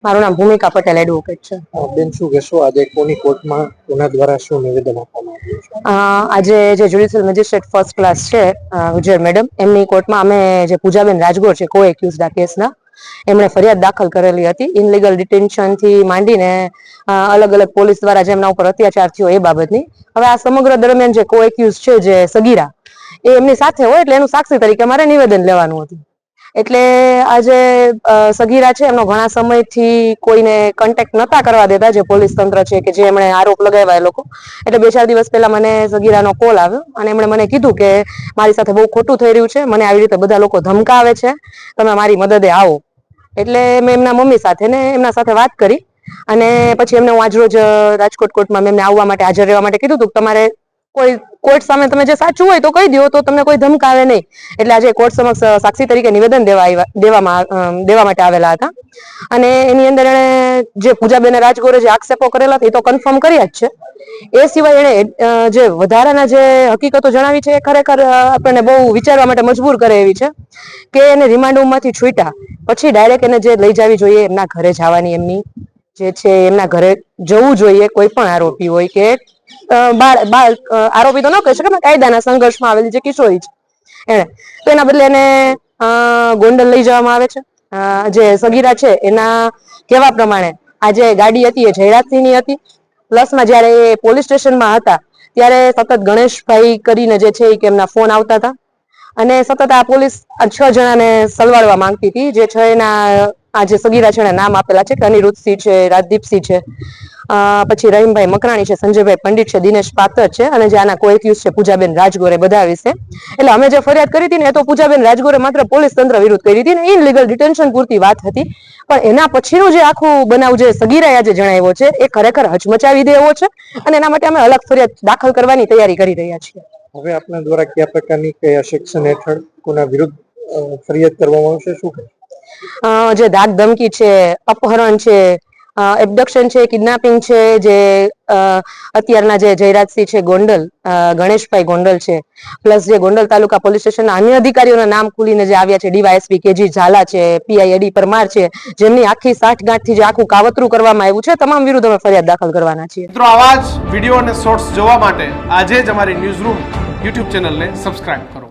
મારું નામ ભૂમિકા પટેલ એડવોકેટ છે. બેન શું કહેશો, આજે કોની કોર્ટમાં કોના દ્વારા શું નિવેદન આપવામાં આવ્યું છે? આજે જે જ્યુડિશિયલ મેજિસ્ટ્રેટ ફર્સ્ટ ક્લાસ છે વિજય મેડમ, એમની કોર્ટમાં અમે જે પૂજાબેન રાજગોર છે કો એક્યુઝડ આ કેસના, એમણે ફરિયાદ દાખલ કરેલી હતી ઇનલીગલ ડિટેન્શન થી માંડીને અલગ અલગ પોલીસ દ્વારા જેમના ઉપર અત્યાચાર થયો એ બાબતની. હવે આ સમગ્ર દરમિયાન જે કો એક્યુઝ છે જે સગીરા, એ એમની સાથે હોય એટલે એનું સાક્ષી તરીકે મારે નિવેદન લેવાનું હતું. એટલે આજે સગીરા છે એમનો ઘણા સમયથી કોઈને કોન્ટેક્ટ નતા કરવા દેતા, જે પોલીસ તંત્ર છે કે જે એમણે આરોપ લગાવ્યા એ લોકો. એટલે 2-4 દિવસ પહેલા મને સગીરાનો કોલ આવ્યો અને એમણે મને કીધું કે મારી સાથે બહુ ખોટું થઈ રહ્યું છે, મને આવી રીતે બધા લોકો ધમકાવે છે, તમે મારી મદદે આવો. એટલે મેં એમના મમ્મી સાથે ને એમના સાથે વાત કરી અને પછી એમને હું આજરોજ રાજકોટ કોર્ટમાં એમને આવવા માટે હાજર રહેવા માટે કીધું હતું. તમારે કોઈ કોર્ટ સામે તમે જે સાચું હોય તો કહી દો, તો તમને કોઈ ધમકાવે નહીં. એટલે આજે કોર્ટ સમક્ષ સાક્ષી તરીકે નિવેદન દેવા માટે આવેલા હતા. અને એની અંદર એને જે પૂજાબેન રાજગોરે જે આક્ષેપો કરેલા હતા એ તો કન્ફર્મ કર્યા જ છે. એ સિવાય એને જે વધારાના જે હકીકતો જણાવી છે એ ખરેખર આપણને બહુ વિચારવા માટે મજબૂર કરે એવી છે કે એને રિમાન્ડ હોમમાંથી છૂટ્યા પછી ડાયરેક્ટ એને જે લઈ જવી જોઈએ એમના ઘરે જવાની, એમની જે છે એમના ઘરે જવું જોઈએ કોઈ પણ આરોપી હોય કે આરોપી તો ન કહી શકે, કાયદાના સંઘર્ષમાં આવેલી જે કિશોરી છે એને, તો એના બદલે એને ગોંડલ લઈ જવામાં આવે છે. જે સગીરા છે એના કહેવા પ્રમાણે આ જે ગાડી હતી એ જયરાજસિંહની હતી. પ્લસમાં જયારે એ પોલીસ સ્ટેશનમાં હતા ત્યારે સતત ગણેશભાઈ કરીને જે છે કે એમના ફોન આવતા હતા અને સતત આ પોલીસ 6 જણાને સલવાડવા માંગતી હતી. જે 6 એના આ જે સગીરા છે એના નામ આપેલા છે કે અનિરુદ્ધસિંહ છે, રાજદીપસિંહ છે, પછી રહીમભાઈ મકરાણી છે, સંજયભાઈ પંડિત છે, દિનેશ પાતર છે અને જે આના કોએક્યુઝ છે પૂજાબેન રાજગોરે, બધા વિશે. એટલે અમે જે ફરિયાદ કરી હતી ને એ તો પૂજાબેન રાજગોરે માત્ર પોલીસ તંત્ર વિરુદ્ધ કરી હતી ને ઇનલીગલ ડિટેન્શન પૂરતી વાત હતી. પણ એના પછીનું જે આખું બનાવ જે સગીરાએ આજે જણાવ્યો છે એ ખરેખર હચમચાવી દે એવો છે અને એના માટે અમે અલગ ફરિયાદ દાખલ કરવાની તૈયારી કરી રહ્યા છીએ. હવે આપના દ્વારા કયા પ્રકારની કયા સેક્શન હેઠળ કોના વિરુદ્ધ ફરિયાદ કરવામાં આવશે, શું કહે? જે ધાક ધમકી છે, અપહરણ છે, એબડક્શન છે, કિડનેપિંગ છે, જે અત્યારના જે જયરાજસિંહ છે ગોંડલ, ગણેશભાઈ ગોંડલ છે, પ્લસ જે ગોંડલ તાલુકા પોલીસ સ્ટેશનના અન્ય અધિકારીઓના નામ ખુલીને જે આવ્યા છે, ડીવાયએસપી કેજી ઝાલા છે, પીઆઈ એડી પરમાર છે, જેમની આખી સાઠગાંઠથી જે આખું કાવતરું કરવામાં આવ્યું છે, તમામ વિરુદ્ધ અમે ફરિયાદ દાખલ કરવાના છીએ. મિત્રો, આવા જ વિડીયો અને શોર્ટ્સ જોવા માટે આજે જ અમારી ન્યૂઝ રૂમ યુટ્યુબ ચેનલને સબસ્ક્રાઇબ કરો.